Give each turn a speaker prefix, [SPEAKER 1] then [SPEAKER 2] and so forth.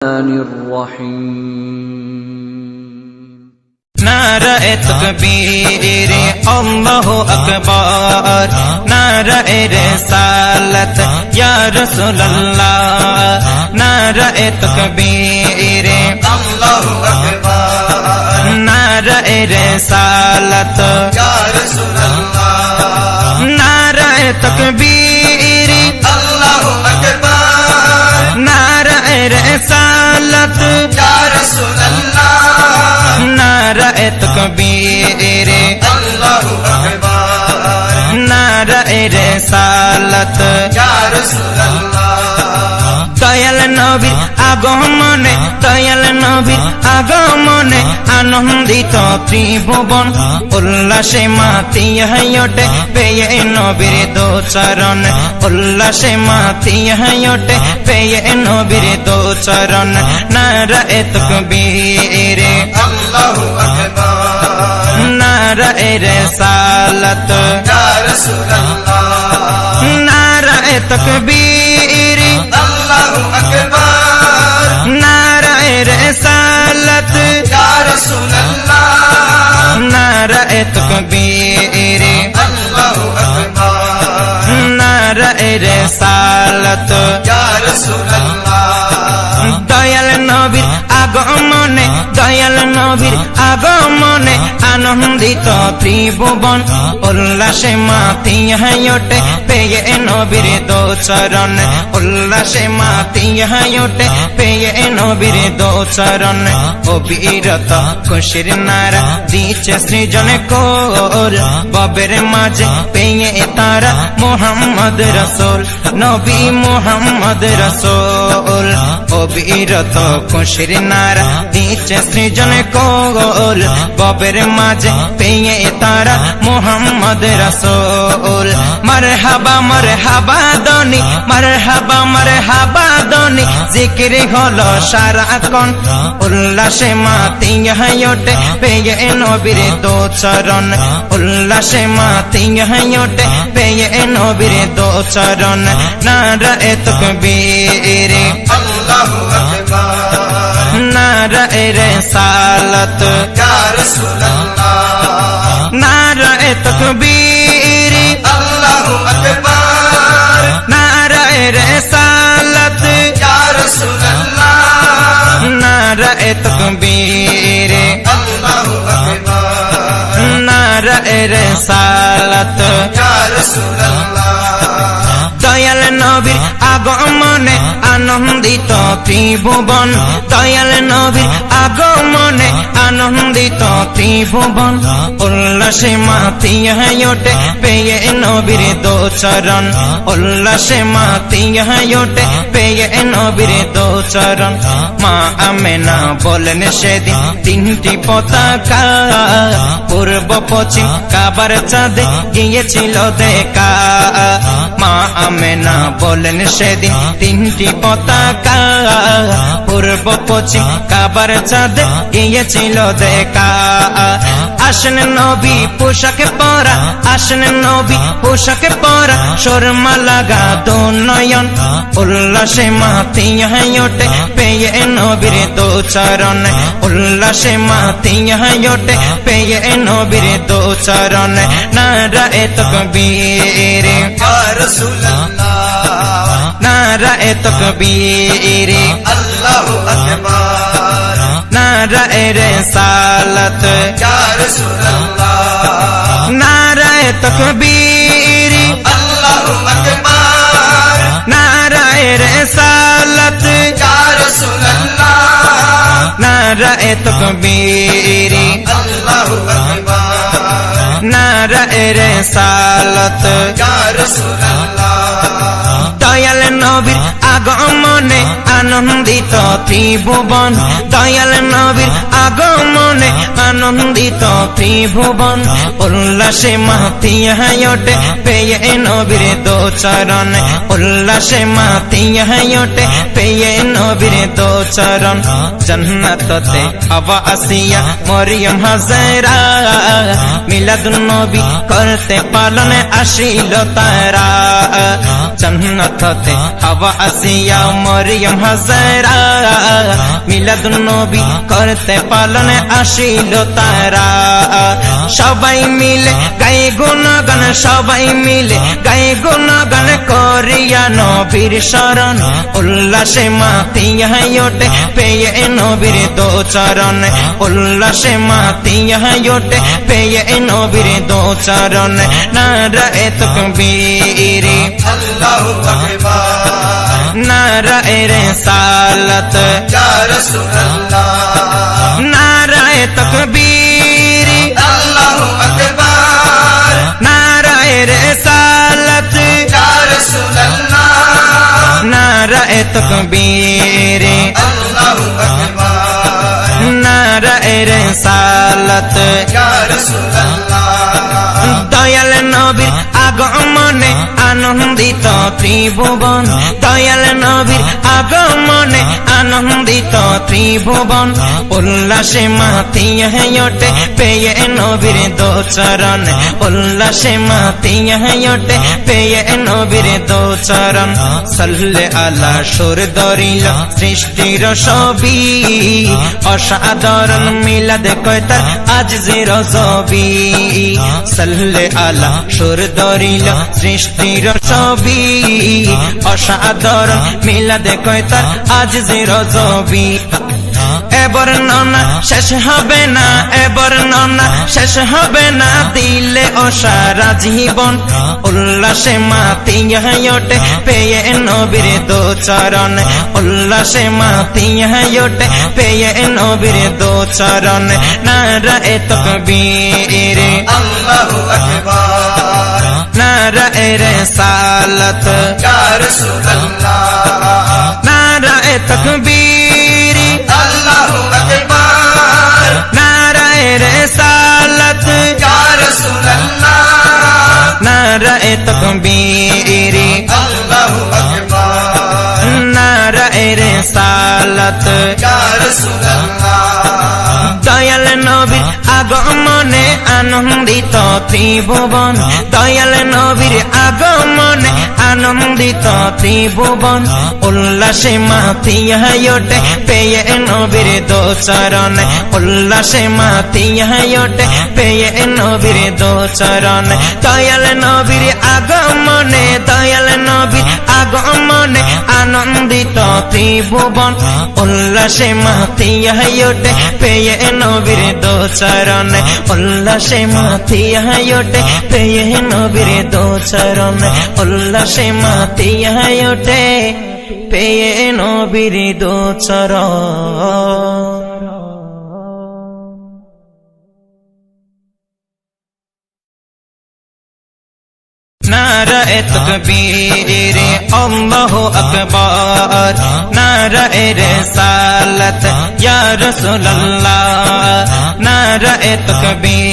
[SPEAKER 1] الرحيم
[SPEAKER 2] नारे तकबीर अल्लाहु अकबर नारे रिसालत या रसूल अल्लाह नारे तकबीर अल्लाहु अकबर नारे रिसालत या रसूल अल्लाह नारे तकबीर अल्लाहु अकबर नारे रिसालत या रसूल अल्लाह नारे तकबीर अल्लाहु अकबर नारे रिसालत या रसूल अल्लाह दयाल नबीर আগমনে দয়াল নবীর আগমনে আনন্দিত ত্রিভুবন উল্লাসে মাতিয়া ওঠে পেয়ে নবীর দোচরণ উল্লাসে মাতিয়া ওঠে পেয়ে নবীর দোচরণ নারে তাকবীর আল্লাহু আকবার নারে রিসালাত ইয়া রাসূলুল্লাহ নারে তাকবীর আল্লাহু আকবার नारे रिसालत या रसूल अल्लाह नारे तकबीर अल्लाहु अकबर नारे रिसालत या रसूल अल्लाह दयाल नबीर আগমনে দয়াল নবীর আগমনে আনন্দিত ত্রিভুবন উল্লাসে মাতিয়া ওঠে পেয়ে নবীর দোচরণ উল্লাসে মাতিয়া ওঠে পেয়ে নবীর দোচরণ অবিরত খুশির নারা দিচ্ছে সৃজন কোর ববের মাঝে পেয়ে তারা মুহাম্মদ রাসূল নবী মুহাম্মদ রাসূল অবিরত খুশির নারা দিচ্ছে সৃজন কোর ববের মাঝে পেয়ে তারা মুহাম্মদ রাসূল মারহাবা মারহাবা দনি মারহাবা মারহাবা দনি জিকির হলো সারাক্ষণ উল্লাসে মাতিয়া ওঠে পেয়ে নবীর দোচরণ উল্লাসে মাতিয়া ওঠে পেয়ে নবীর দোচরণ নারে তাকবীর আল্লাহু আকবার নারে রিসালাত ইয়া রাসূলুল্লাহ নারে তাকবীর আল্লাহু আকবার নারে রিসালাত ইয়া রাসূলুল্লাহ নারে তাকবীর আল্লাহু আকবার নারে রিসালাত ইয়া রাসূলুল্লাহ দয়াল নবীর আগমনে আনন্দিত ত্রিভুবন দয়াল নবীর আগমনে আনন্দিত ত্রিভুবন উল্লাসে মাতিয়া ওঠে পেয়ে নবীর দোচরণ উল্লাসে মাতিয়া ওঠে পেয়ে নবীর দোচরণ মা আমেনা বলেন সেদিন তিনটি পতাকা পূর্ব পশ্চিম কাবার চাঁদে গিয়েছিল দেখা মা আমেনা বলেন সেদিন তিনটি পতাকা পূর্ব পশ্চিম কাবার চাঁদে গিয়েছিল দেখা আসেন নবী পোশাকে পরা আসেন নবী পোশাকে পরা শর্মা লাগা দোনয়ন উল্লাসে মাতিয়া ওঠে পেয়ে নবীর দোচরণ উল্লাসে মাতিয়া ওঠে পেয়ে নবীর দোচরণ নারে তাকবীর ইয়া রাসূলুল্লাহ নারে তাকবীর আল্লাহু আকবার নারে রিসালাত ইয়া রাসূলুল্লাহ নারে তাকবীর আল্লাহু আকবার নারে রিসালাত ইয়া রাসূলুল্লাহ নারে তাকবীর আল্লাহু আকবার নারে রিসালাত ইয়া রাসূলুল্লাহ দয়াল নবীর আগমনে আনন্দিত ত্রিভুবন দয়াল নবীর আগমনে আনন্দিত ত্রিভুবন উল্লাসে মাতিয়া ওঠে পেয়ে নবীর দোচরণ উল্লাসে মাতিয়া ওঠে পেয়ে নবীর দোচরণ জান্নাততে হাওয়া আসিয়া মরিয়ম হাজরা মিলাদুন নবী করতে পালনে আসিল তারা জান্নাতে হাওয়া আসিয়া মরিয়ম হাজরা মিলাদুন নবী করতে পালনে আসিল তারা সবাই মিলে গায়ে গুণগান সবাই মিলে গায়ে গুণগান করিয়া নবীর শরণ উল্লাসে মাতিয়া ওঠে পেয়ে নবীর দো চরণ উল্লাসে মাতিয়া ওঠে পেয়ে নবীর দো চরণ নারায়ে তাকবীর
[SPEAKER 1] আল্লাহু আকবার
[SPEAKER 2] নারায়ে রিসালাত
[SPEAKER 1] ইয়া রাসূলুল্লাহ
[SPEAKER 2] নারায়ে তাকবীর
[SPEAKER 1] আল্লাহু আকবার
[SPEAKER 2] নারায়ে রিসালাত
[SPEAKER 1] ইয়া রাসূলুল্লাহ
[SPEAKER 2] নারায়ে তাকবীর
[SPEAKER 1] আল্লাহু আকবার
[SPEAKER 2] নারায়ে রিসালাত
[SPEAKER 1] ইয়া রাসূলুল্লাহ
[SPEAKER 2] দয়াল নবীর আগমনে আনন্দিত ত্রিভুবন দয়াল নবীর আগমনে আনন্দিত ত্রিভুবন উল্লাসে মাতিয়া ওঠে পেয়ে নবীর দো চরণ উল্লাসে মাতিয়া ওঠে পেয়ে নবীর দো চরণ সাল্লে আলা সুর দরিল সৃষ্টির ছবি অসাধারণ মিলাদ কয়তার আজ জির ছবি সাল্লে আলা সুর দরিল সৃষ্টির ছবি অসাধারণ মিলাদ কয়তার আজ জির ছবি এবার ননা শেষ হবে না এবার ননা শেষ হবে না দিলে অসারা জীবন উল্লাসে মাতিয়া ওঠে পেয়ে নবীর দো চরণ উল্লাসে মাতিয়া ওঠে পেয়ে নবীর দো চরণ নারায়ে তাকবীর
[SPEAKER 1] আল্লাহু আকবার
[SPEAKER 2] নারায়ে রিসালাত
[SPEAKER 1] ইয়া রাসূলুল্লাহ
[SPEAKER 2] নারায়ে তাকবীর
[SPEAKER 1] আল্লাহু আকবার
[SPEAKER 2] নারায়ে রিসালাত
[SPEAKER 1] ইয়া রাসূলুল্লাহ
[SPEAKER 2] নারায়ে তাকবীর
[SPEAKER 1] আল্লাহু আকবার
[SPEAKER 2] নারায়ে রিসালাত
[SPEAKER 1] ইয়া রাসূলুল্লাহ
[SPEAKER 2] দয়াল নবীর আগমনে আনন্দিত ত্রিভুবন দয়াল নবীর আগমনে আনন্দিত ত্রিভুবন উল্লাসে মাতিয়া ওঠে পেয়ে নবীর দো চরণ উল্লাসে মাতিয়া ওঠে পেয়ে নবীর দো চরণ দয়াল নবীর আগমনে দয়াল নবীর আগমনে আনন্দিত ত্রিভুবন উল্লাসে মাতিয়া ওঠে পেয়ে নবীর দো চরণ উল্লাসে মাতিয়া ওঠে পেয়ে নবীর দো চরণ উল্লাসে মাতিয়া ওঠে পেয়ে নবীর দো চরণ নারায়ে তাকবীর আল্লাহু আকবার নারায়ে রিসালাত ইয়া রাসূলুল্লাহ নারায়ে তাকবীর